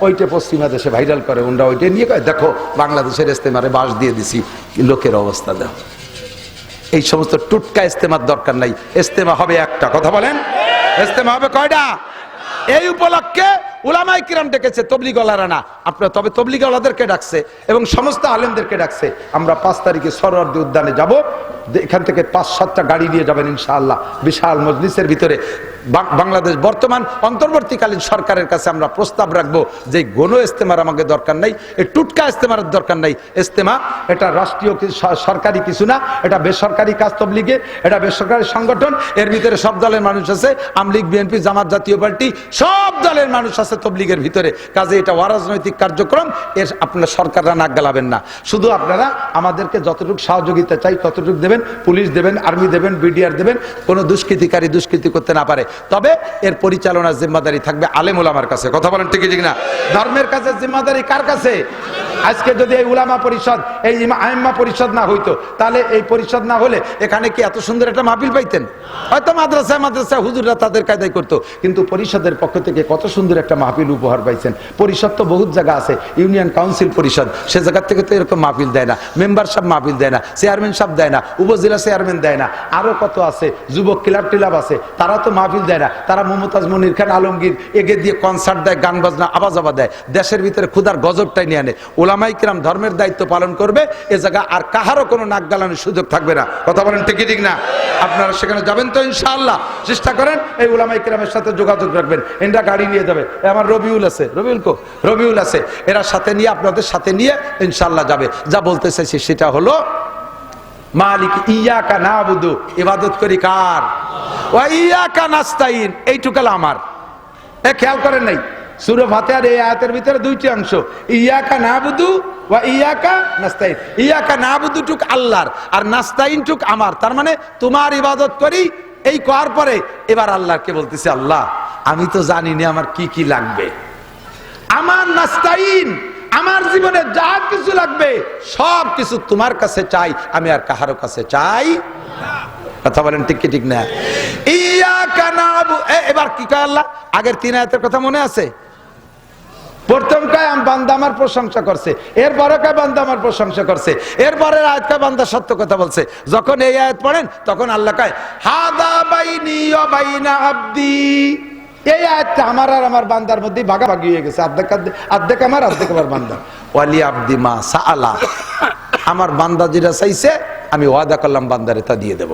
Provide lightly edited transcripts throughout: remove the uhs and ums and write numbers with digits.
ওইটা পশ্চিমা দেশে ভাইরাল করে, ওনরা ওইটা নিয়ে কয় দেখো বাংলাদেশের ইস্তেমারে বাস দিয়ে দিছি, লোকের অবস্থা দাও। এই সমস্ত টুটকা ইস্তেমার দরকার নাই। ইস্তেমা হবে একটা, কথা বলেন, ইস্তেমা হবে কয়টা? এই উপলক্ষে উলামায়ে কিরাম ডেকেছে, তবলিগওয়ালারা না আপনারা, তবে তবলিগওয়ালাদেরকে ডাকছে এবং সমস্ত আলেমদেরকে ডাকছে। আমরা 5 তারিখে সরোয়ার্দী উদ্যানে যাব, এখান থেকে 5-7টা গাড়ি নিয়ে যাবেন ইনশাআল্লাহ। বিশাল মজলিসের ভিতরে বাংলাদেশ বর্তমান অন্তর্বর্তীকালীন সরকারের কাছে আমরা প্রস্তাব রাখবো যে গণ ইস্তেমার আমাকে দরকার নাই, এই টুটকা ইস্তেমার দরকার নাই। ইস্তেমা এটা রাষ্ট্রীয় সরকারি কিছু না, এটা বেসরকারি কাজ। তবলিগে এটা বেসরকারি সংগঠন, এর ভিতরে সব দলের মানুষ আছে, আমলিগ, বিএনপি, জামাত, জাতীয় পার্টি, সব দলের মানুষ আছে তবলিগের ভিতরে। কাজে এটা অরাজনৈতিক কার্যক্রম, এর আপনারা সরকাররা নাক গালাবেন না। শুধু আপনারা আমাদেরকে যতটুকু সহযোগিতা চাই ততটুকু দেবেন, পুলিশ দেবেন, আর্মি দেবেন, বিডিআর দেবেন, কোনো দুষ্কৃতিকারী দুষ্কৃতি করতে না পারে। তবে এর পরিচালনার জিম্মাদারি থাকবে আলেম ওলামার কাছে, কথা বলেন ঠিক ঠিক না? ধর্মের কাছে জিম্মাদারি কার কাছে? আজকে যদি এই উলামা পরিষদ, এই আইম্মা পরিষদ না হইতো, তাহলে এই পরিষদ না হলে এখানে কি এত সুন্দর একটা মাহফিল পাইতেন? হয়তো মাদ্রাসায় মাদ্রাসায় হুজুররা তাদের কায়দায় করতো, কিন্তু পরিষদের পক্ষ থেকে কত সুন্দর একটা মাহফিল উপহার পাইছেন। পরিষদ তো বহুত জায়গা আছে, ইউনিয়ন কাউন্সিল পরিষদ, সে জায়গার থেকে তো এরকম মাহফিল দেয় না, মেম্বার সাহেব মাহফিল দেয় না, চেয়ারম্যান সাহেব দেয় না, উপজেলা চেয়ারম্যান দেয় না, আরো কত আছে, যুবক ক্লাব টিলাব আছে, তারা তো মাহফিল দেয় না। তারা মমতাজ মনির খান আলমগীর এগে দিয়ে কনসার্ট দেয়, গান বাজনা আওয়াজ দেয়, দেশের ভিতরে ক্ষুধার গজবটাই নিয়ে আনে। ওলামায়ে কিরাম ধর্মের দায়িত্ব পালন করবে, এ জায়গা আর কাহারও কোনো নাক গালানোর সুযোগ থাকবে না, কথা বলেন ঠিক ঠিক না? আপনারা সেখানে যাবেন তো ইনশাআল্লাহ? চেষ্টা করেন এই উলামায়ে কিরামের সাথে যোগাযোগ রাখবেন, এরা গাড়ি নিয়ে যাবে। আমার রবিউল আছে, রবিউল আছে, এরা সাথে নিয়ে আপনাদের সাথে নিয়ে ইনশাআল্লাহ যাবে। যা বলতে চাইছি সেটা হলো মালিক ইয়াকা নাবুদু, ইবাদত করি কার? ওয়া ইয়াকা নাস্তাইন, এইটুকাল আমার। খেয়াল করেন নাই সূরা ফাতিহার এই আয়াতের ভিতরে 2টি অংশ, ইয়াকা নাবুদু ওয়া ইয়াকা নাস্তাইন। ইয়াকা নাবুদু টুক আল্লাহর, আর নাস্তাইন টুক আমার। তার মানে তোমার ইবাদত করি, এই করার পরে এবার আল্লাহকে বলতেছে আল্লাহ আমি তো জানি না আমার কি কি লাগবে, আমার নাস্তাইন, আমার জীবনে যা কিছু লাগবে সব কিছু তোমার কাছে চাই, আমি আর কাহারো কাছে চাই না, কথা বলেন ঠিক ঠিক না? ইয়াকা নাবু, এবার কি কয় আল্লাহ? আগের 3 আয়াতের কথা মনে আছে? প্রথম কয় বান্দা আমার প্রশংসা করছে, এরপরে কয় বান্দা আমার প্রশংসা করছে, এরপরের আয়াত কয় বান্দা সত্য কথা বলছে। যখন এই আয়াত পড়েন তখন আল্লাহ কয় হাদা বাইনি ওয়া বাইনা আবদি, এই আয়াতটা আমার আর আমার বান্দার মধ্যে ভাগাভাগি হয়ে গেছে, অর্ধেক আমার অর্ধেক আমার বান্দা। ওয়ালি আবদি মা সাআলা, আমার বান্দা যেটা চাইছে আমি ওয়াদা করলাম বান্দারে তা দিয়ে দেব।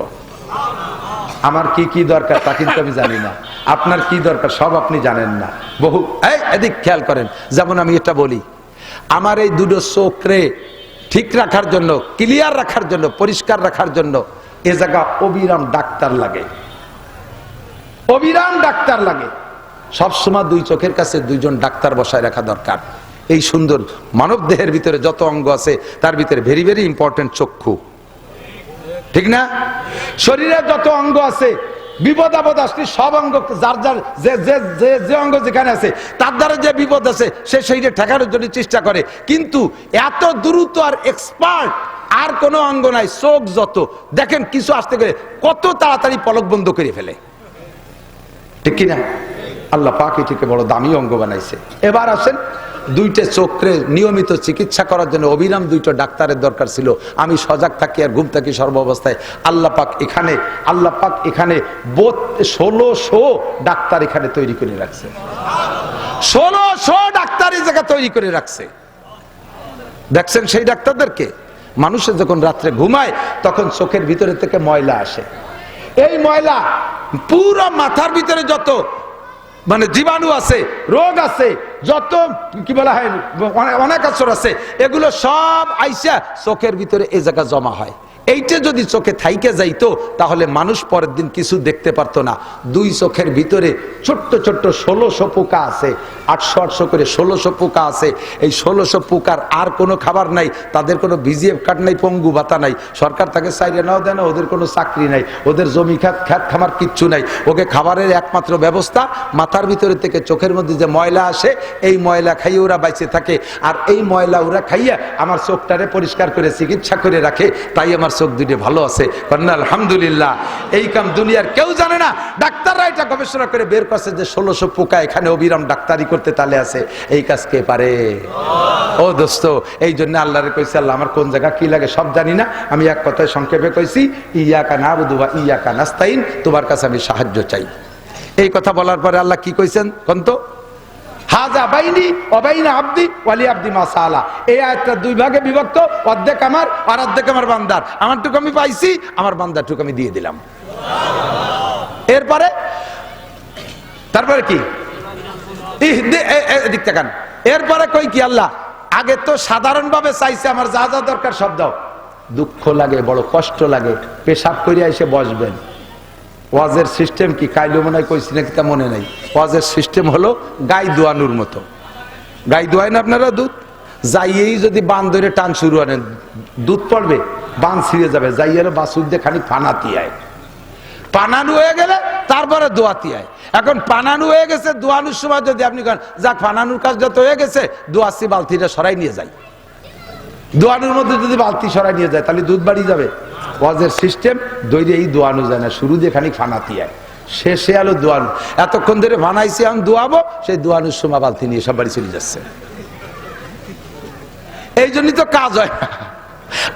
আমার কি কি দরকার তা কিন্তু আমি জানি না, আপনার কি দরকার সব আপনি জানেন না। বহু এদিক খেয়াল করেন, যেমন আমি এটা বলি, আমার এই দুটো চোখরে ঠিক রাখার জন্য, ক্লিয়ার রাখার জন্য, পরিষ্কার রাখার জন্য এ জায়গা অবিরাম ডাক্তার লাগে, অবিরাম ডাক্তার লাগে। সবসময় 2 চোখের কাছে 2জন ডাক্তার বসায় রাখা দরকার। এই সুন্দর মানব দেহের ভিতরে যত অঙ্গ আছে তার ভিতরে ভেরি ভেরি ইম্পর্টেন্ট চক্ষু, ঠিক না? শরীরে যত অঙ্গ আছে বিপদ আপদ আসলে সব অঙ্গ যার যার যে অঙ্গ যেখানে আছে তার দ্বারা যে বিপদ আছে সে সেইটা ঠেকানোর জন্য চেষ্টা করে, কিন্তু এত দ্রুত আর এক্সপার্ট আর কোনো অঙ্গ নাই। চোখ যত দেখেন কিছু আসতে গেলে কত তাড়াতাড়ি পলক বন্ধ করে ফেলে, ঠিক কিনা? আল্লাহ পাক এটিকে বড় দামি অঙ্গ বানাইছে। এবার আসেন 2টে চোখে নিয়মিত চিকিৎসা করার জন্য অবিরাম 2টো ডাক্তারের দরকার ছিল। আমি সজাগ থাকি আর ঘুম থাকি সর্ব অবস্থায়। আল্লাহ পাক এখানে 1600 ডাক্তার এখানে তৈরি করে রাখছে, 1600 ডাক্তার এই জায়গা তৈরি করে রাখছে। দেখছেন সেই ডাক্তারদেরকে? মানুষের যখন রাত্রে ঘুমায় তখন চোখের ভিতরে থেকে ময়লা আসে, এই ময়লা পুরো মাথার ভিতরে যত মানে জীবাণু আছে, রোগ আছে, যত কি বলা হয় অনেক আসর আছে, এগুলো সব আইসা চোখের ভিতরে এই জায়গা জমা হয়। এইটা যদি চোখে থাইকে যাইতো তাহলে মানুষ পরের দিন কিছু দেখতে পারতো না। 2 চোখের ভিতরে ছোট্ট ছোট্ট 1600 পোকা আছে, 800 করে 1600 পোকা আছে। এই 1600 পোকার আর কোনো খাবার নাই, তাদের কোনো বিজিএফ কার্ড নাই, পঙ্গু ভাতা নাই, সরকার তাকে চাইরে নাও দেয় না, ওদের কোনো চাকরি নাই, ওদের জমি খ্যাত খামার কিচ্ছু নাই। ওকে খাবারের একমাত্র ব্যবস্থা মাথার ভিতরে থেকে চোখের মধ্যে যে ময়লা আসে এই ময়লা খাইয়ে ওরা বাইচে থাকে। আর এই ময়লা ওরা খাইয়া আমার চোখটারে পরিষ্কার করে চিকিৎসা করে রাখে, তাই আমার চোখ দুটো ভালো আছে, বলেন আলহামদুলিল্লাহ। এই কাম দুনিয়ার কেউ জানে না, ডাক্তাররা এটা গবেষণা করে বের করছে যে 1600 পোকা এখানে অবিরাম ডাক্তারি করতে তালে আছে। এই কাজ কে পারে? ও দোস্ত, এই জন্য আল্লাহরে কইছে, আল্লাহ আমার কোন জায়গা কি লাগে সব জানি না, আমি এক কথায় সংক্ষেপে কইছি, ইয়াকা নাবুদু ওয়া ইয়াকা নাস্তাইন, তোমার কাছে আমি সাহায্য চাই। এই কথা বলার পরে আল্লাহ কি কইছেন কোন তো? হাজা বাইনি ওয়াবাইনা আবদি ওয়ালি আবদি মা সাআলা। এই আয়াতটা দুই ভাগে বিভক্ত, অর্ধেক আমার আর অর্ধেক আমার বান্দার। আমারটুকু আমি পাইছি, আমার বান্দারটুকু আমি দিয়ে দিলাম। তারপরে কি? দিক তাকান। এরপরে কই কি আল্লাহ? আগে তো সাধারণভাবে চাইছে আমার যা যা দরকার সব দাও। দুঃখ লাগে, বড় কষ্ট লাগে, পেশাব করে এসে বসবেন। ওয়াজের সিস্টেম কি কাইলো মনে হয় কইছি নাকি তা মনে নাই। ওয়াজের সিস্টেম হলো গাই দোয়ানোর মতো। গাই দোয়ায় না আপনারা দুধ? যাইয়েই যদি বান ধরে টান শুরু আনেন, দুধ পড়বে, বান ছিঁড়ে যাবে। যাইয়ের বাসুর দিয়ে খানিক পানাতি আয়, পানানু হয়ে গেলে তারপরে দোয়াতি আয়। এখন পানানু হয়ে গেছে, দোয়ানোর সময় যদি আপনি করেন যাক পানানুর কাজটা তো হয়ে গেছে, দোয়াচ্ছি বালতিটা সরাই নিয়ে যাই। দোয়ানোর মধ্যে যদি বালতি সরাই নিয়ে যায় তাহলে দুধ বাড়ি যাবে। ওয়াজের সিস্টেম দৈরে এই দোয়ানো যায় না, শুরু দিয়ে খানিক ফানাতি আয়, শেষে আলো দোয়ানো। এতক্ষণ ধরে বানাইছি আমি দোয়াবো, সেই দোয়ানোর সময় বালতি নিয়ে সব বাড়ি চলে যাচ্ছে। এই জন্যই তো কাজ হয় না,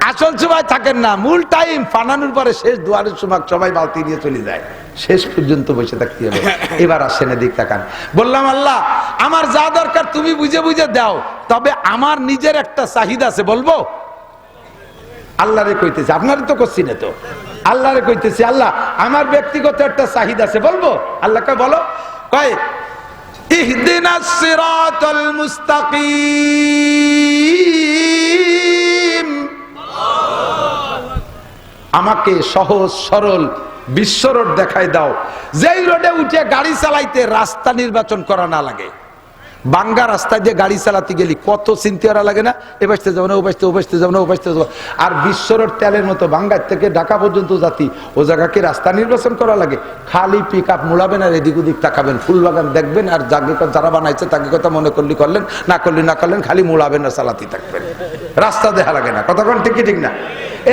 আসল সময় থাকেন না। মূল টাইম ফানানোর পরে শেষ দোয়ানোর সময় সবাই বালতি নিয়ে চলে যায়, শেষ পর্যন্ত বসে থাকতে হবে। এবার আসেন দিক তাকান। বললাম আল্লাহ আমার যা দরকার তুমি বুঝে বুঝে দাও, তবে আমার নিজের একটা চাহিদা আছে, বলবো? আল্লাহরে কইতেছি, আপনারে তো করছি না তো, আল্লাহরে কইতেছি আল্লাহ আমার ব্যক্তিগত একটা চাহিদা আছে, বলবো? আল্লাহ কয় বলো। কয় ইহদিনাস সিরাতাল মুস্তাকিম, আমাকে সহজ সরল বিশ্ব রোড দেখায় দাও, যেই রোডে উঠে গাড়ি চালাইতে রাস্তা নির্বাচন করা না লাগে। বাঙ্গা রাস্তায় দিয়ে গাড়ি চালাতে গেলি কত চিন্তা করা লাগে না, এ বাসতে যাবো না, ও বাসতে, ও বাসতে যাবো না, ও বাসতে যাবো। আর বিশ্ব রোড তেলের মতো, বাঙ্গার থেকে ঢাকা পর্যন্ত জাতি, ও জায়গাকে রাস্তা নির্বাচন করা লাগে? খালি পিক আপ মুড়াবেন আর এদিক ওদিক তাকাবেন, ফুল বাগান দেখবেন, আর যারা বানাইছে তাকে কথা মনে করলি করলেন, না করলি না করলেন, খালি মুড়াবেন আর চালাতে থাকবেন, রাস্তা দেখা লাগে না। কথা কোন ঠিক কি ঠিক না?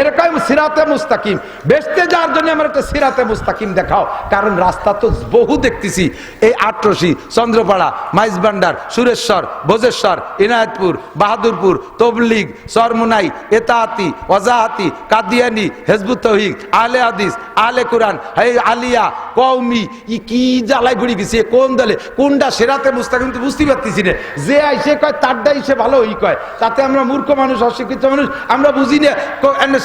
এরকম সিরাতে মুস্তাকিম বেচতে যাওয়ার জন্য আমার একটা সিরাতে মুস্তাকিম দেখাও। কারণ রাস্তা তো বহু দেখতেছি, এই আটরশি, চন্দ্রপাড়া, মাইজবান্ডার, সুরেশ্বর, ভোজেশ্বর, ইনায়তপুর, বাহাদুরপুর, তবলিগ, সরমুনাই, এতাহাতি, ওয়াজাহাতি, কাদিয়ানি, হেজবুত তৌহিদ, আহলে হাদিস, আহলে কোরআন, আলিয়া, কওমি, কি জ্বালায় ঘুরে গেছে, কোন দলে কোনটা সিরাতে মুস্তাকিম তো বুঝতে পারতেছি না। যে আইসে কয় তারটাই সে ভালো ওই কয়, তাতে আমরা মূর্খ মানুষ, অশিক্ষিত মানুষ, আমরা বুঝি না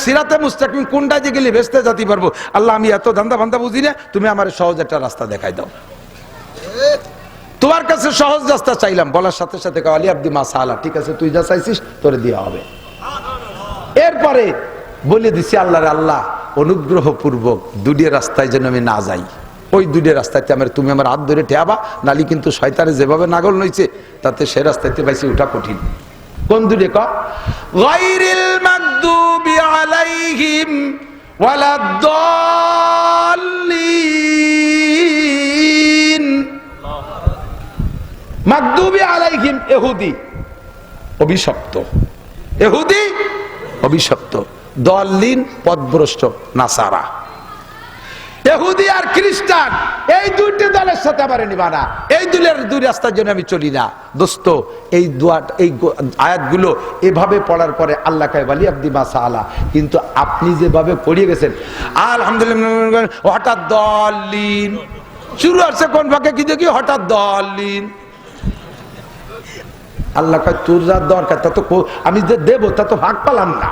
সিরাতে মুস্তাকিম কোনটা যে গেলে ভেস্তে যেতে পারবো। আল্লাহ আমি এত ধান্দা ভান্দা বুঝি না, তুমি আমার সহজ একটা রাস্তা দেখাই দাও। তোমার কাছে সহজ রাস্তা চাইলাম, বলার সাথে সাথে আলী আব্দি মা সাআলা, ঠিক আছে তুই যা চাইছিস তোরে দেওয়া হবে। এরপরে বলে দিছি আল্লাহরে, আল্লাহ অনুগ্রহ পূর্বক দুটি রাস্তায় যেন আমি না যাই, ওই দুটি রাস্তাতে তুমি আমার হাত ধরে ঠেয়াবা, নালি কিন্তু শয়তানে যেভাবে নাগল নইছে তাতে সে রাস্তাতে পাইছি ওঠা কঠিন। কোন দুটি? গায়রিল মাগদুবি আলাইহিম ওয়ালাদ-দাল্লিন। মাগদুবি আলাইহিম ইহুদি, অভিশপ্ত, ইহুদি অভিশপ্ত, দাল্লিন পথভ্রষ্ট নাসারা। ইহুদি আর খ্রিস্টান এই দুইটি দলের সাথে আমার নিবা না, এই দুই রাস্তার জন্য আমি চলি না। দোস্ত এই এই আয়াতগুলো এভাবে পড়ার পরে আল্লাহ কয় ওয়ালি আব্দি মা সাআলা, কিন্তু আপনি যেভাবে পড়িয়ে গেছেন আলহামদুলিল্লাহ, হঠাৎ দাল্লিন শুরু হচ্ছে কোন ভাগে কি দেখি, হঠাৎ দাল্লিন। আল্লাহ কয় তোর যা দরকার তা তো আমি যে দেবো তা তো ভাগ পালাম না।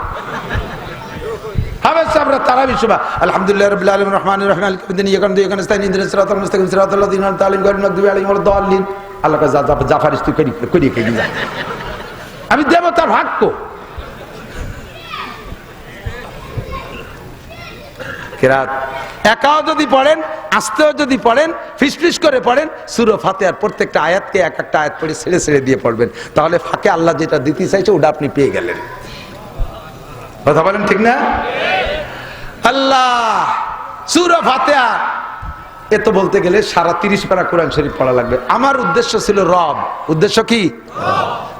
আমরা তারাবি সুবহ আলহামদুলিল্লাহ রাব্বিল আলামিন রহমানির রহিম মালিকিদ দিন ইয়াকান দুই এখানে স্থায়ী ইন্দ্রিস সিরাতাল মুস্তাকিম সিরাতাল লাযিনা আন'আমতা আলাইহিম গায়রিল মাগদুবি আলাইহিম ওয়ালাদ-দাল্লিন। আল্লাহ কা জাফারিস তুই করি যা, আমি দেব তার ভাগ্য। কিরাত একাও যদি পড়েন, আস্তেও যদি পড়েন, ফিসফিস করে পড়েন, সূরা ফাতিহার প্রত্যেকটা আয়াতকে এক একটা আয়াত পড়ে ছেড়ে ছেড়ে দিয়ে পড়বেন, তাহলে ফাঁকে আল্লাহ যেটা দিতে চাইছে ওটা আপনি পেয়ে গেলেন। কথা বলেন ঠিক না? আল্লাহ সূরা ফাতিহা এত বলতে গেলে সারা 30 পারা কোরআন শরীফ পড়া লাগবে। আমার উদ্দেশ্য ছিল রব। উদ্দেশ্য কি?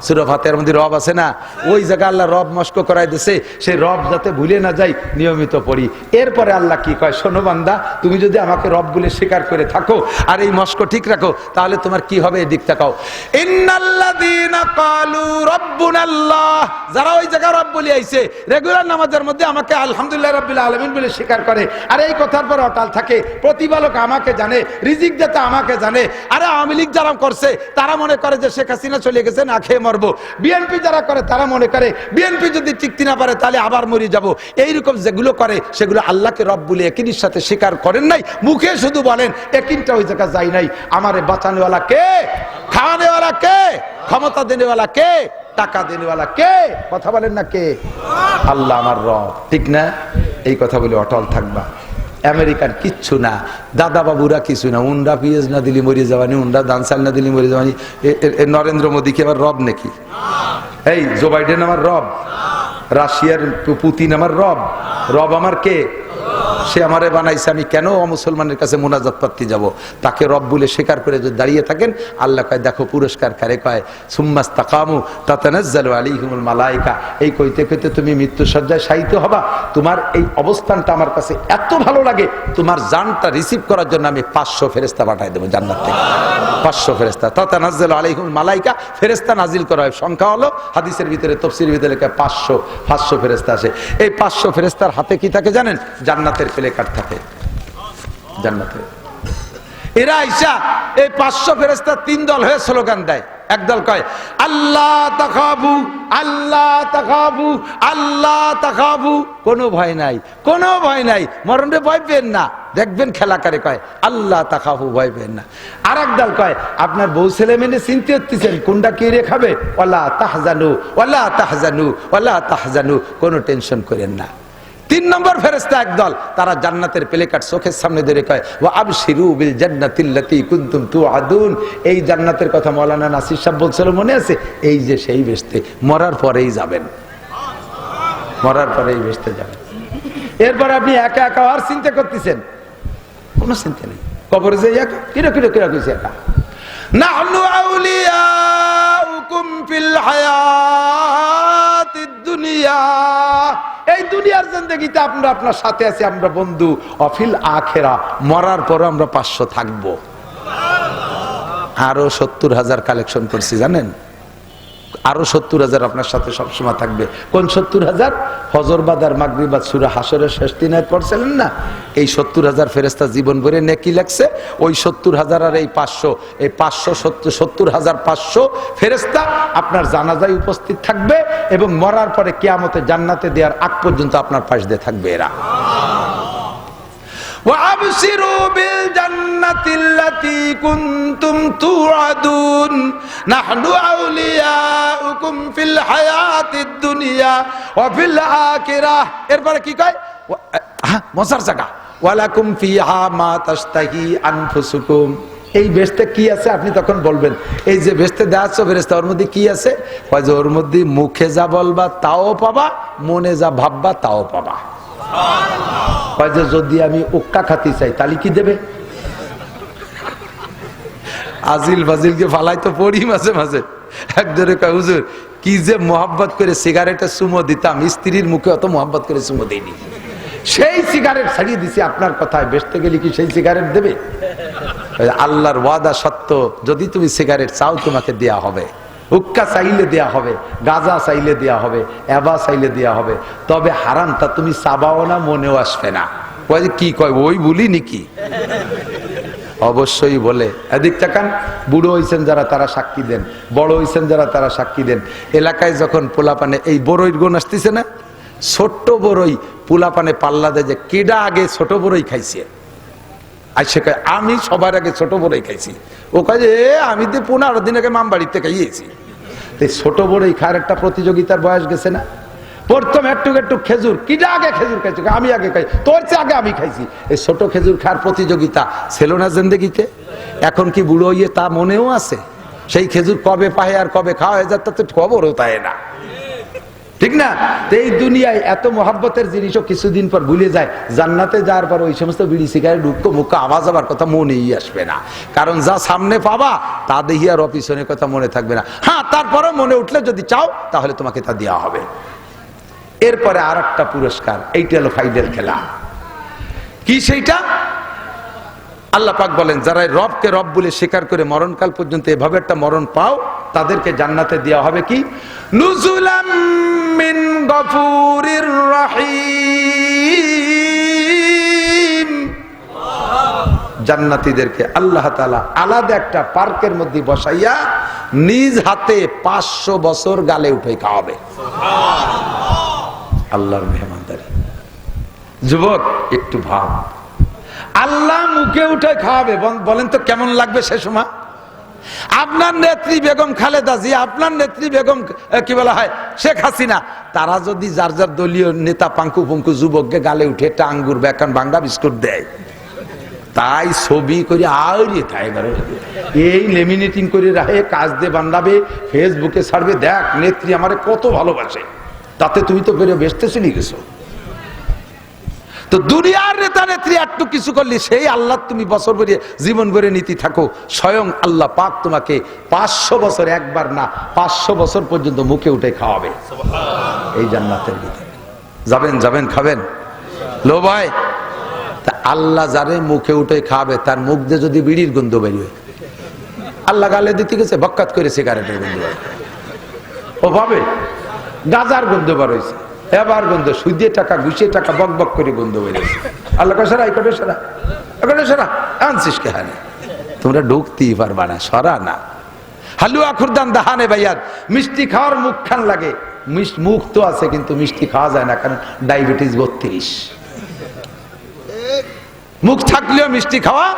সূরা ফাতিহার মধ্যে রব আছে না, ওই জায়গায় আল্লাহ রব মস্ক করাই দিয়েছে, সেই রব যাতে ভুলে না যাই নিয়মিত পড়ি। এরপরে আল্লাহ কি কয়, শোনো বান্দা, তুমি যদি আমাকে রব বলে স্বীকার করে থাকো আর এই মস্ক ঠিক রাখো, তাহলে তোমার কি হবে এদিক তাকাও। ইন্নাল্লাযীনা ক্বালু রাব্বুনাল্লাহ, যারা ওই জায়গায় রব বলে আইছে, রেগুলার নামাজের মধ্যে আমাকে আলহামদুলিল্লাহ রাব্বিল আলামিন বলে স্বীকার করে, আর এই কথার পর অটল থাকে, প্রতিপালক আমাকে জানে, রিজিক দাতা আমাকে জানে। আরে আওয়ামী লীগ যারা করছে তারা মনে করে যে শেখ হাসিনা চলে গেছে, না খেয়ে মরবো। বিএনপি যারা করে তারা মনে করে বিএনপি যদি টিকতে না পারে তাহলে আবার মরে যাব। এইরকম যেগুলো করে সেগুলো আল্লাহকে রব বলে একিনের সাথে স্বীকার করেন নাই, মুখে শুধু বলেন, একিনটা ওই জায়গায় যায় নাই। আমারে বাঁচানেওয়ালা কে, খাওয়ানেওয়ালা কে, ক্ষমতা দেনেওয়ালা কে, টাকা দেনেওয়ালা কে, কথা বলেন না কে? আল্লাহ আমার রব, ঠিক না? এই কথা বলে অটল থাকবা। আমেরিকার কিচ্ছু না, দাদা বাবুরা কিছু না, উন্ডা পিএস না দিলি মরিয়ে যাওয়ানি, উন্ডা দানসাল না দিলি মরিয়ে যাওয়ানি। নরেন্দ্র মোদী কি আবার রব নাকি? এই জো বাইডেন আমার রব, রাশিয়ার পুতিন আমার রব? রব আমার কে? সে আমারে বানাইছে, আমি কেন মুসলমানের কাছে মুনাজাত পাত্তি যাব? তাকে রব বলে স্বীকার করে যদি দাঁড়িয়ে থাকেন, আল্লাহ কয় দেখো পুরস্কার কারে কয়, সুম্মাস্তাকামু তাতানাজ্জালু আলাইহিমুল মালায়েকা। এই কইতে কইতে তুমি মৃত্যু সজ্জায় শায়িত হবা। তোমার এই অবস্থানটা আমার কাছে এত ভালো লাগে, তোমার জানটা রিসিভ করার জন্য আমি 500 ফেরেশতা পাঠাই দেব জান্নাত থেকে। 500 ফেরেশতা, তাতানাজ্জালু আলাইহিমুল মালায়েকা, ফেরেশতা নাজিল করা হয়। সংখ্যা হলো হাদিসের ভিতরে, তাফসীরের ভিতরে 500 ফেরেশতা আসে। এই 500 ফেরেশতার হাতে কি থাকে জানেন? জান্নাতের প্লে কার্ড থাকে জান্নাতে। এরা আইসা এই 500 ফেরেশতা 3 দল হয়ে স্লোগান দেয়। একদল কয় আল্লাহ তাখাবু, আল্লাহ তাখাবু, আল্লাহ তাখাবু, কোনো ভয় নাই, কোনো ভয় নাই, মরণে ভয় পেন না, দেখবেন খেলা করে কয় আল্লাহ তাখাবু, ভয় পেন না। আর একদল কয় আপনার বউ ছেলে মেনে চিন্তা করতেছেন কোনটা কে রে খাবে, ওয়ালা তাহজানু, ওয়ালা তাহজানু, ওয়ালা তাহজানু, কোনো টেনশন করেন না। 3 নম্বর ফেরেশতা একদল, তারা জান্নাতের প্লে কার্ড চোখের সামনে ধরে কয় ওয়া আবশিরু বিল জান্নাতিল্লাতী কুনতুম তুআদুন। এই জান্নাতের কথা মাওলানা নাসির সাহেব বলছিল, মনে আছে? এই যে সেই বেহেশতে, মরার পরেই যাবেন, মরার পরেই বেহেশতে যাবেন। এরপর আপনি একা একা আর চিন্তা করতেছেন, কোনো চিন্তা নেই, কবরে যাই একা, কিরা কিরা কিরা কইছে একা। নাহনু আউলিয়াউকুম ফিল হায়াতিদ দুনিয়া, এই দুনিয়ার জিন্দেগিতে আমরা আপনার সাথে আছি, আমরা বন্ধু। অফিল আখেরা, মরার পর আমরা 500 থাকবো। আরো 70,000 কালেকশন করছি জানেন, আরো 70,000 আপনার সাথে সবসময় থাকবে। কোন 70,000? ফজর বাদার মাগরিবাদ সূরা হাসরের শেষ 3 আয়াত পড়ছিলেন না? এই 70,000 ফেরেশতা জীবন ভরে নেকি লাগছে, ওই 70,000 আর এই 500, এই 70,500 ফেরেশতা আপনার জানাজায় উপস্থিত থাকবে এবং মরার পরে কিয়ামতে জান্নাতে দেওয়ার আগ পর্যন্ত আপনার পাশ দিয়ে থাকবে এরা। وَأَبْشِرُوا بِالْجَنَّةِ الَّتِي كُنْتُمْ تُوعَدُونَ نَحْنُ أَوْلِيَاؤُكُمْ فِي الْحَيَاةِ الدُّنْيَا وَفِي الْآخِرَةِ। এরপরে কি কয়? মজার জায়গা, ওয়ালাকুম ফিহা মা তাশতাহি আনফুসুকুম। এই বেহেশতে কি আছে আপনি তখন বলবেন, এই যে বেহেশতে দেওয়া আছে ফেরেশতা, ওর মধ্যে কি আছে? কয় যে ওর মধ্যে মুখে যা বলবা তাও পাবা, মনে যা ভাববা তাও পাবা। কয় যে যদি আমি উক্কা খাতি চাই তাহলে কি দেবে? আজিল ফাজিলকে ফালাই তো পড়ি মাঝে মাঝে। একজনে কয় হুজুর কি যে মোহাব্বত করে সিগারেটে চুমো দিতাম, স্ত্রীর মুখে অত মোহাব্বত করে চুমো দিইনি, সেই সিগারেট ছাড়িয়ে দিছি আপনার কথায়, বেচতে গেলে কি সেই সিগারেট দেবে? আল্লাহর ওয়াদা সত্য, যদি তুমি সিগারেট চাও তোমাকে দেয়া হবে, হুক্কা চাইলে দেয়া হবে, গাঁজা চাইলে দেয়া হবে, এবা চাইলে দেয়া হবে, তবে হারামটা তুমি চাবাও না, মনেও আসবে না। কি কয় ওই বলি নাকি? অবশ্যই বলে। এদিক তাকান, বুড়ো হইছেন যারা তারা সাক্ষী দেন, বড় হইছেন যারা তারা সাক্ষী দেন। এলাকায় যখন পোলাপানে এই বড়ই গুণ আসতেছে না, ছোট্ট বড়ই পোলাপানে পাল্লা দেয় যে কেডা আগে ছোট বড়ই খাইছে, আর সে কয় আমি সবার আগে ছোট বড়ই খাইছি। ও কয় যে আমি তো 15 দিন আগে মামবাড়িতে খাইয়েছি। ছোট বড়ই খাওয়ার একটা প্রতিযোগিতার বয়স গেছে না? প্রথম একটু একটু খেজুর, কিটা আগে খেজুর খাইছি, আমি আগে খাই, তোর চেয়ে আগে আমি খাইছি। এই ছোট খেজুর খাওয়ার প্রতিযোগিতা ছিল না জিন্দেগিতে? এখন কি বুড়ো হইয়ে তা মনেও আছে? সেই খেজুর কবে পাহে আর কবে খাওয়া হয়ে যায় তা তো খবরও তাই না। ঠিক না? এই দুনিয়ায় এত মহাব্বতের জিনিসও কিছুদিন পর ভুলে যায়। জান্নাতে যাওয়ার পর ওই সমস্ত বিড়ি সিগারেট ঢুকো মুখে আওয়াজ আবার কথা মনেই আসবে না, কারণ যা সামনে পাবা তা দেখি আর অপিছনের কথা মনে থাকবে না। হ্যাঁ, তারপরও মনে উঠলে যদি চাও তাহলে তোমাকে তা দেওয়া হবে। এরপরে আর একটা পুরস্কার, এইটা হলো ফাইনাল খেলা। কি সেইটা? আল্লাহ পাক বলেন, যারা রবকে রব বলে স্বীকার করে মরণকাল পর্যন্ত এভাবে একটা মরণ পাও, তাদেরকে জান্নাতে দেওয়া হবে কি? নুজুলাম মিন গফুরির রহিম। জান্নাতীদেরকে আল্লাহ তাআলা আলাদা একটা পার্কের মধ্যে বসাইয়া নিজ হাতে 500 বছর গালে উঠে খাওয়াবে। আল্লাহর মেহমানদারি। যুবক একটু ভাব, আল্লাহ মুখে উঠে খাওয়াবে, বলেন তো কেমন লাগবে সে সময়? আপনার নেত্রী বেগম খালেদা জিয়া, আপনার নেত্রী বেগম কি বলা হয় শেখ হাসিনা, তারা যদি যার যার দলীয় নেতা পাঙ্কু পঙ্কু যুবককে গালে উঠে একটা আঙ্গুর বেকান বাংলা বিস্কুট দেয়, তাই ছবি করে আউরিয়ে থাকে, এই লেমিনেটিং করে রাখে, কাজ দিয়ে বান্ধাবে, ফেসবুকে ছাড়বে, দেখ নেত্রী আমারে কত ভালোবাসে, তাতে তুমি তো বেরো বেসতে চলে গেছো। তো দুনিয়ার নেতা নেত্রী একটু কিছু করলে সেই আল্লাহ তুমি বছর ভরে জীবন ভরে নীতি থাকো, স্বয়ং আল্লাহ পাক তোমাকে 500 বছর, একবার না 500 বছর পর্যন্ত মুখে উঠে খাওয়াবে এই জান্নাতের ভিতরে। যাবেন যাবেন খাবেন লো ভাই। তা আল্লাহ যারে মুখে উঠে খাওয়াবে তার মুখ দিয়ে যদি বিড়ির গন্ধ বেরিয়ে, আল্লাহ গালে দিতে গেছে বক্কাত করে সিগারেটের গন্ধ, ও ভাবে গাজার গন্ধ বার হয়েছে, এবার গন্ধ সুদে টাকা ঘুষে টাকা বক বক করে গন্ধ বেরিয়েছে। আল্লাহ সারা এই কটে সারা এ সারা আনছিস কে? হানি তোমরা ঢুকতেই পারবা না, সরা না। হালুয়া খুরদান দাহানে ভাইয়ার, মিষ্টি খাওয়ার মুখ খান লাগে, মুখ তো আছে কিন্তু মিষ্টি খাওয়া যায় না, কারণ ডায়াবেটিস 32। মুখ থাকলেও মিষ্টি খাওয়া,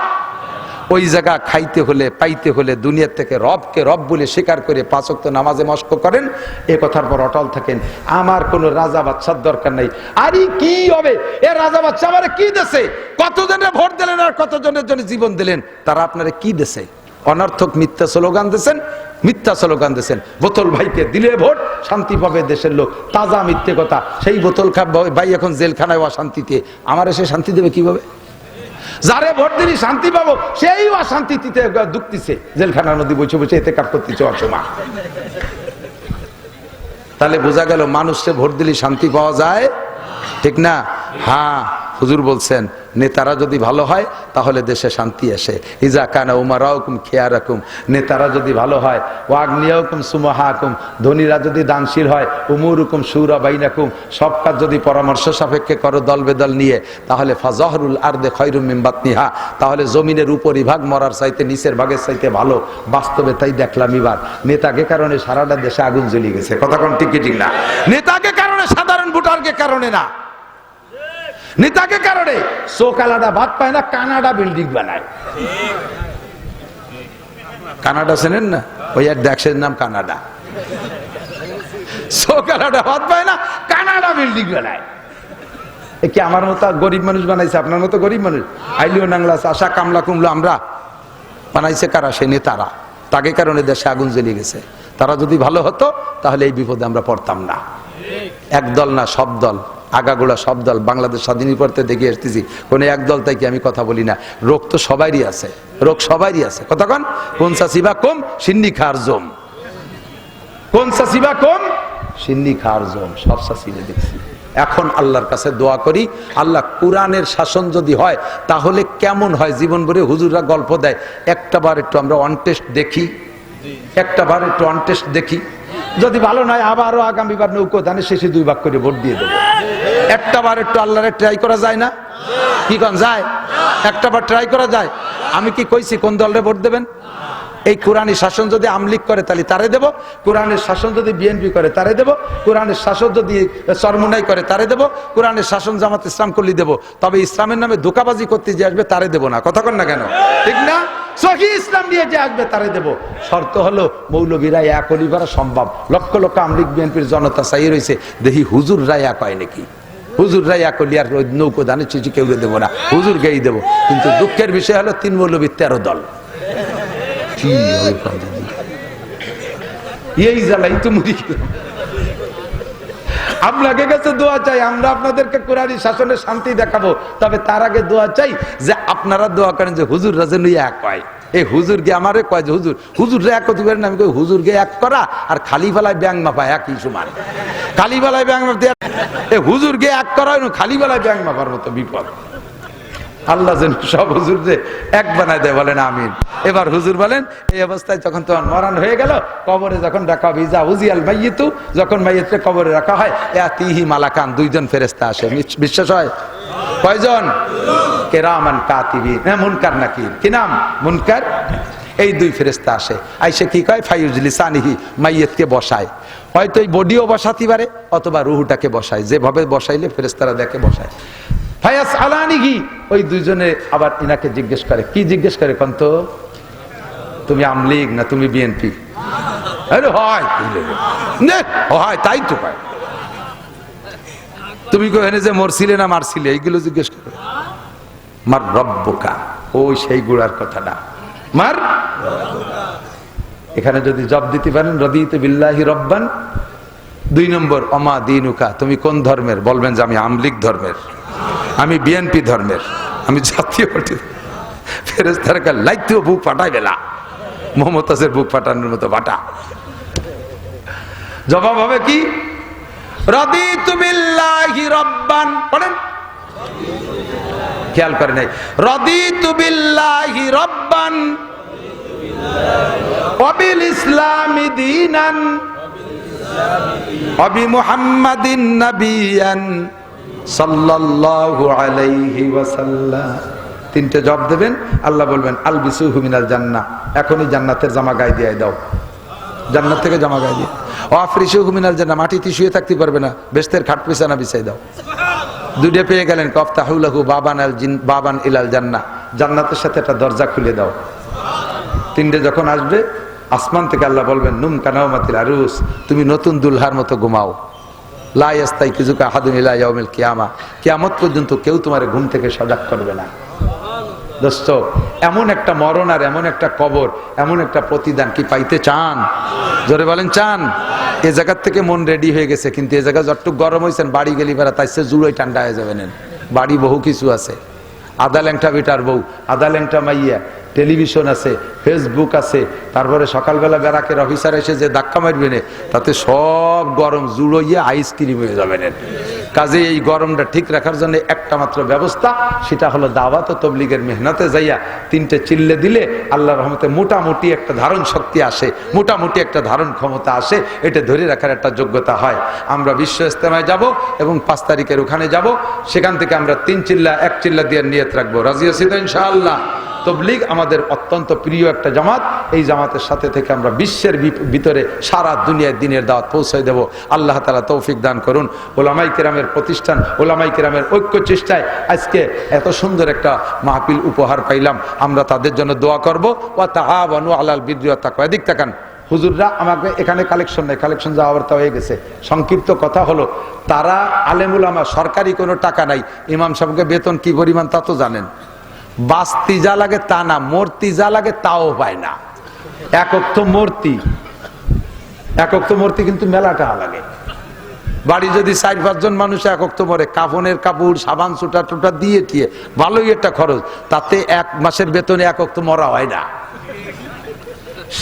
ওই জায়গা খাইতে হলে পাইতে হলে দুনিয়ার থেকে রবকে রব বলে স্বীকার করে 5 ওয়াক্ত নামাজে মস্ক করেন, এ কথার পর অটল থাকেন। আমার কোন রাজা বাদশার দরকার নাই। আরে কি হবে এ রাজা বাদশা আমারে কি দেশে, কতজনের ভোট দিলেন আর কতজনের জন্য জীবন দিলেন, তারা আপনারা কি দেশে অনর্থক মিথ্যা স্লোগান দিয়েছেন, মিথ্যা স্লোগান দিয়েছেন। বোতল ভাইকে দিলে ভোট শান্তি পাবে দেশের লোক, তাজা মিথ্যে কথা। সেই বোতল ভাই এখন জেলখানায় অশান্তিতে, আমার এসে শান্তি দেবে কিভাবে? যারে ভোট দিলি শান্তি পাবো সেই অশান্তিতে দুঃখতিছে, জেলখানার নদী বসে বসে এতে কাপ করতেছে অসময়। তাহলে বোঝা গেল মানুষকে ভোট দিলি শান্তি পাওয়া যায়, ঠিক না? হ্যাঁ, হুজুর বলছেন নেতারা যদি ভালো হয় তাহলে দেশে শান্তি আসে। ইজা কানা উমারাউকুম খিয়ারাকুম, নেতারা যদি ভালো হয়, ওয়াগনিয়াকুম সুমাহাকুম, ধনীরা যদি দানশীল হয়, উমুরুকুম শুরা বাইনাকুম, সব কাজ যদি পরামর্শ সাপেক্ষে করো দল বেদল নিয়ে, তাহলে ফাজহরুল আরদে খায়রুম মিন বাতনিহা, তাহলে জমিনের উপরিভাগ মরার চাইতে নিচের ভাগের চাইতে ভালো। বাস্তবে তাই দেখলাম এবার নেতাকে কারণে সারাটা দেশে আগুন জ্বলে গেছে। কথা কোন ঠিক ঠিক না? নেতাকে কারণে, সাধারণ ভোটারকে কারণে না, নেতাকে কারণে। চোখ আলাদা ভাত পায় না, কানাডা বিল্ডিং বানায়। কানাডা চেনেন না? ওই এক দেশের নাম কানাডা। চোখ আলাদা ভাত পায় না, কানাডা বিল্ডিং বানায়। কি আমার মতো গরিব মানুষ বানাইছে? আপনার মতো গরিব মানুষ আইলিও নাংলা আশা কামলা কুমলা আমরা বানাইছে কারা? সে নেতারা। তাকে কারণে দেশে আগুন জ্বলে গেছে। তারা যদি ভালো হতো তাহলে এই বিপদে আমরা পড়তাম না। এক দল না, সব দল, আগাগোড়া সব দল। বাংলাদেশ স্বাধীনের পর দেখে আসতেছি কোনো এক দল তাই কি আমি কথা বলি না। রোগ তো সবারই আছে, রোগ সবারই আছে। কতক্ষণ কোন সাসিবা কম সিন্নি খার জম, কোন সাসিবা কম সিন্নি খার জম, সব সাসিবে দেখছি। এখন আল্লাহর কাছে দোয়া করি, আল্লাহ কোরআনের শাসন যদি হয় তাহলে কেমন হয় জীবন ভরে। হুজুররা গল্প দেয়, একটা বার একটু আমরা অন টেস্ট দেখি, একটা বার একটু অন টেস্ট দেখি, যদি ভালো নয় আবারও আগামীবার নৌকো ধানের শেষে 2 ভাগ করে ভোট দিয়ে দেবো। একটা বার একটু আল্লাহরে ট্রাই করা যায় না? কি কোন যায়? একটা বার ট্রাই করা যায়। আমি কি কইছি কোন দলরে ভোট দেবেন? এই কোরআনী শাসন যদি আমলিক করে তাহলে তারে দেব, কোরআনের শাসন যদি বিএনপি করে তারে দেব, কোরআনের শাসন যদি চরমুনাই করে তারে দেব, কোরআনের শাসন জামাত ইসলাম করলে দেব। তবে ইসলামের নামে ধোঁকাবাজি করতে যে আসবে তারে দেব না। কথা কন না কেন? ঠিক না? সহি ইসলাম নিয়ে যে আসবে তারে দেব। শর্ত হলো মৌলবীরা এক হলিবার সম্ভব। লক্ষ লক্ষ আমলিক বিএনপির জনতা চাই রয়েছে, দেখি হুজুররা এক হয় নাকি। হুজুররা এক হলি আর নৌকো ধানের চিঠি কেউ দেবো না, হুজুর গেই দেবো। কিন্তু দুঃখের বিষয় হলো 3 মৌলবীর 13 দল। এই জ্বালাই তো মরি। আপনাকে কাছে দোয়া চাই, আমরা আপনাদেরকে কোরআনী শাসনের শান্তি দেখাবো, তবে তার আগে দোয়া চাই যে আপনারা দোয়া করেন যে হুজুর রাজেন এক হয়। এই হুজুর গে আমারে কয় যে হুজুর এক করতে পারেন, আমি কই হুজুর গে এক করা আর খালি বেলায় ব্যাং মাপা একই সমান। খালি বেলায় ব্যাং মাপতে এই হুজুর গে এক করা খালি বেলায় ব্যাং মাপার মতো বিপদ। আল্লাহ যেন সব হুজুর যে এক বানায় দেয়, বলেন আমিন। এবার হুজুর বলেন এই অবস্থায় যখন তোমার মরণ হয়ে গেল, কবরে যখন রাখা হবে, ইজা উজিয়াল মাইয়িতু, যখন মাইয়িতকে কবরে রাখা হয়, ইয়াতিহি মালাকান, দুইজন ফেরেশতা আসে। বিশ্বাস হয়? কয়জন? কিরামান কাতিবিন, মুনকার নাকির। কি নাম? মুনকার। এই দুই ফেরেশতা আসে, আইসে কি কয়, ফায়ুজলিসানিহি, মাইয়িতকে বসায়। হয়তো এই বডিও বসাতে পারে অথবা রুহুটাকে বসায়, যেভাবে বসাইলে ফেরেশতারা দেখে বসায়। ফায়াস আলানিহি, ওই দুইজনে আবার ইনাকে জিজ্ঞেস করে। কি জিজ্ঞেস করে কন্ত? তুমি আমলিগ না তুমি বিএনপি? আরে হয় হয়, তাই তো পায়। তুমি কোহেনে যে মরছিলে না মারছিলে, এইগুলো জিজ্ঞেস করে। মার রব্বুকা, ওই সেই গুড়ার কথাটা, মার। এখানে যদি জব দিতে পারেন, রদিতু বিল্লাহি রব্বান। 2 নম্বর, অমা দীনুকা, তুমি কোন ধর্মের? বলবেন যে আমি আমলিগ ধর্মের, আমি বিএনপি ধর্মের, আমি জাতীয় পার্টি। ফেরেশতারা লাইতেও বুক ফাটাই বেলা, মমতাজের বুক ফাটানোর মতো বাটা। জবাব হবে কি? রাদিতু বিল্লাহি রাব্বান। পড়েন, খেয়াল করে নাই। রাদিতু বিল্লাহি রাব্বান ওয়া বিল ইসলামি দীনান ওয়া বি মুহাম্মাদিন নাবিয়ান সাল্লাল্লাহু আলাইহি ওয়াসাল্লাম। 3টে জবাব দেবেন। আল্লাহ বলবেন আলবিসুহু মিনাল জান্নাহ, এখনই জান্নাতের জামা গায়ে দিয়ে দাও, জান্নাত থেকে জামা গায়ে দিয়ে। ওয়াফরিশুহু মিনাল জান্নাহ, মাটিতে শুয়ে থাকতে পারবে না, বেহেশতের খাট বিছানা বিছাই দাও। 2টে পেয়ে গেলেন। কাফতাহু লাহু বাবান ইলাল জান্নাহ, জান্নাতের সাথে একটা দরজা খুলে দাও। 3টে যখন আসবে, আসমান থেকে আল্লাহ বলবেন নুম কানাওমাতিল আরুস, তুমি নতুন দুলহার মতো ঘুমাও। লা ইয়াস্তাইকিজুকা আহাদুন ইলা ইয়াউমিল কিয়ামা, কিয়ামত পর্যন্ত কেউ তোমার ঘুম থেকে সজাগ করবে না। দোস্ত, এমন একটা মরণ আর এমন একটা কবর, এমন একটা প্রতিদান কি পাইতে চান? জোরে বলেন চান? এ জায়গার থেকে মন রেডি হয়ে গেছে, কিন্তু এ জায়গা যতটুকু গরম হয়েছেন, বাড়ি গেলি বেড়া তাই সে জুড়োই ঠান্ডা হয়ে যাবেন। বাড়ি বহু কিছু আছে, আদা ল্যাংটা বেটার বউ, আদা ল্যাংটা মাইয়া, টেলিভিশন আছে, ফেসবুক আছে, তারপরে সকালবেলা ব্যারাকের অফিসার এসে যে ধাক্কা মারবেন, তাতে সব গরম জুড়োইয়া আইসক্রিম হয়ে যাবেন। কাজে এই গরমটা ঠিক রাখার জন্য একটা মাত্র ব্যবস্থা, সেটা হলো দাওয়াত ও তবলিগের মেহনতে যাইয়া 3টে চিল্লে দিলে আল্লাহর রহমতে মোটামুটি একটা ধারণ শক্তি আসে, মোটামুটি একটা ধারণ ক্ষমতা আসে, এটা ধরে রাখার একটা যোগ্যতা হয়। আমরা বিশ্ব ইজতেমায় যাব এবং 5 তারিখের ওখানে যাব, সেখান থেকে আমরা 3 চিল্লা 1 চিল্লা দিয়ে নিয়ত রাখবো। রাজি আছি তো ইনশাআল্লাহ? তবলিগ আমাদের অত্যন্ত প্রিয় একটা জামাত, এই জামাতের সাথে থেকে আমরা বিশ্বের ভিতরে সারা দুনিয়ায় দিনের দাওয়াত পৌঁছায় দেব। আল্লাহ তাআলা তৌফিক দান করুন। ওলামাই কেরামের প্রতিষ্ঠান, ওলামাই কেরামের ঐক্য চেষ্টায় আজকে এত সুন্দর একটা মাহফিল উপহার পাইলাম, আমরা তাদের জন্য দোয়া করব। ওয়া তাআওয়ানু আলাল বিররি ওয়াত তাকওয়া। এদিক তাকান, হুজুররা আমাকে এখানে কালেকশন নেই, কালেকশন যাওয়ার তো হয়ে গেছে। সংক্ষিপ্ত কথা হলো, তারা আলেমুল আমা, সরকারি কোনো টাকা নাই, ইমাম সাহেবকে বেতন কি পরিমাণ তা তো জানেন। বাস্তি যা লাগে তা না, মূর্তি যা লাগে তাও পায় না। একক তো মূর্তি কিন্তু মেলা টাকা লাগে। বাড়ি যদি 4-5 জন মানুষ একক তো মরে, কাফনের কাপড়, সাবান সুটা টুটা দিয়ে টিয়ে ভালোই একটা খরচ, তাতে 1 মাসের বেতনে একক তো মরা হয় না।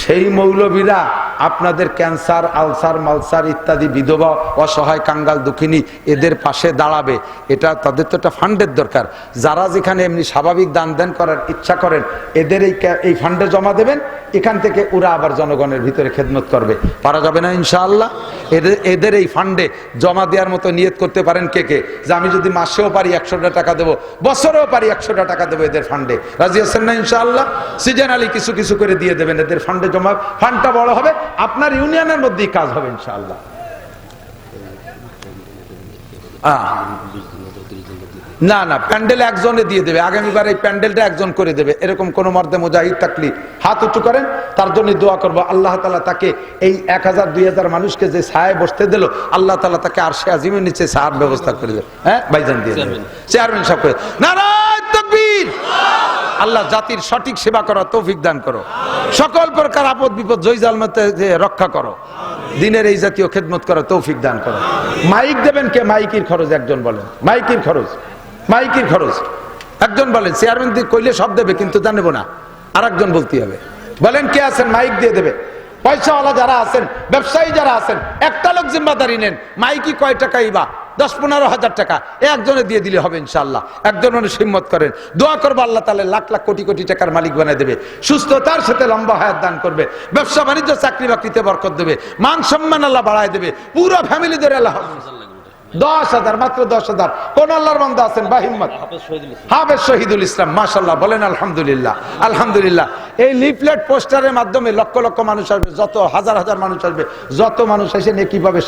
সেই মৌলবীরা আপনাদের ক্যান্সার, আলসার, মালসার ইত্যাদি বিধবা, অসহায়, কাঙ্গাল, দুঃখিনী এদের পাশে দাঁড়াবে। এটা তাদের তো একটা ফান্ডের দরকার। যারা যেখানে এমনি স্বাভাবিক দান দেন করার ইচ্ছা করেন, এদের এই ফান্ডে জমা দেবেন, এখান থেকে ওরা আবার জনগণের ভিতরে খেদমত করবে। পারা যাবে না ইনশাআল্লাহ? এদের এই ফান্ডে জমা দেওয়ার মতো নিয়ত করতে পারেন কে কে, যে আমি যদি মাসেও পারি 100টা টাকা দেবো, বছরেও পারি 100টা টাকা দেবো এদের ফান্ডে? রাজি আছেন না ইনশাআল্লাহ? সিজন আলী কিছু কিছু করে দিয়ে দেবেন এদের ফান্ডে জমা। ফান্ডটা বড় হবে, আপনার ইউনিয়নের মধ্যেই কাজ হবে ইনশাআল্লাহ। না না, প্যান্ডেল একজনে দিয়ে দেবে, আগামীবার এই প্যান্ডেলটা একজন করে দেবে। এরকম কোন মর্দে মুজাহিদ থাকলে হাত উঁচু করেন, তার জন্য দোয়া করবো। আল্লাহ তাআলা তাকে এই 1000-2000 মানুষকে যে ছায়ায় বসতে দিল, আল্লাহ তাআলা তাকে আরশে আজিমের নিচে ছায়ার ব্যবস্থা করে দেবে। হ্যাঁ ভাইজান, দিয়ে দেবেন চেয়ারম্যান সাহেব করে। নারায়ে তাকবীর, আল্লাহ জাতির সঠিক সেবা করার তৌফিক দান করো, সকল প্রকার আপদ বিপদ জয়জালমতে রক্ষা করো, দিনের এই জাতীয় খেদমত করার তৌফিক দান করো। মাইক দেবেন কে? মাইকির খরচ একজন বলেন, মাইকির খরচ, মাইকির খরচ একজন বলেন। চেয়ারম্যান দিয়ে কইলে সব দেবে কিন্তু জানব না, আর একজন বলতে হবে। বলেন কে আছেন মাইক দিয়ে দেবে? পয়সাওয়ালা যারা আছেন, ব্যবসায়ী যারা আছেন, একটা লোক জিম্মাদারি নেন। মাইকি কয় টাকাই বা? 10-15 হাজার টাকা একজনে দিয়ে দিলে হবে ইনশাআল্লাহ। একজন মানুষ হিম্মত করেন, দোয়া করবো আল্লাহ তাআলা লাখ লাখ কোটি কোটি টাকার মালিক বানায় দেবে, সুস্থতার সাথে লম্বা হায়াত দান করবে, ব্যবসা বাণিজ্য চাকরি বাকরিতে বরকত দেবে, মান সম্মান আল্লাহ বাড়ায় দেবে, পুরো ফ্যামিলি ধরে আল্লাহ। 10,000, মাত্র 10,000। কোন আল্লাহর বান্দা আছেন বা হিম্মত? হাফেজ শহীদুল ইসলাম, মাশাআল্লাহ, বলেন আলহামদুলিল্লাহ। আলহামদুলিল্লাহ। এই লিফলেট পোস্টারের মাধ্যমে লক্ষ লক্ষ মানুষ আসবে, যত হাজার হাজার মানুষ আসবে, যত মানুষ এসে নেকি পাবে,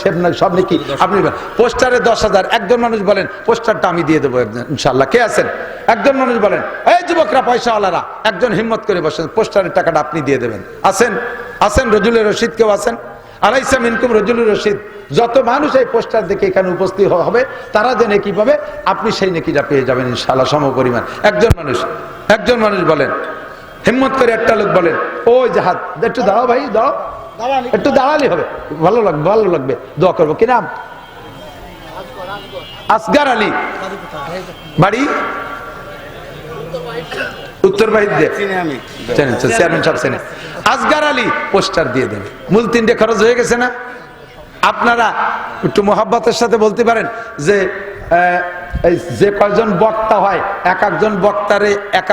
সব নেকি আপনি পোস্টারে 10,000। একজন মানুষ বলেন পোস্টারটা আমি দিয়ে দেবো একজন ইনশাআল্লাহ। কে আছেন? একজন মানুষ বলেন, এই যুবকরা পয়সাওয়ালারা একজন হিম্মত করে বসেন, পোস্টারের টাকাটা আপনি দিয়ে দেবেন। আছেন? আছেন? রজুলের রশিদ কেউ আছেন? আলাইসা মিনকুম রজুলুর রশিদ। যত মানুষ এই পোস্টার দেখে এখানে উপস্থিত হবে তারা যে নেকি পাবে, আপনি সেই নেকিটা পেয়ে যাবেন ইনশাআল্লাহ সম পরিমাণ। একজন মানুষ বলেন, হিম্মত করে একটা লোক বলেন, ওই যে হাত একটু দাঁড়াও ভাই, দাঁড়াও, একটু দাঁড়ালে হবে, ভালো লাগবে, ভালো লাগবে, দোয়া করবো। কি নাম? আসগার আলী, বাড়ি উত্তর বাহিরে, চেয়ারম্যান সাহেব চেনে। আসগার আলী পোস্টার দিয়ে দেন। মূল 3টে খরচ হয়ে গেছে না? আপনারা একটু মোহাব্বতের সাথে বলতে পারেন যে কয়জন বক্তা হয়, এক একজন বক্তারে এক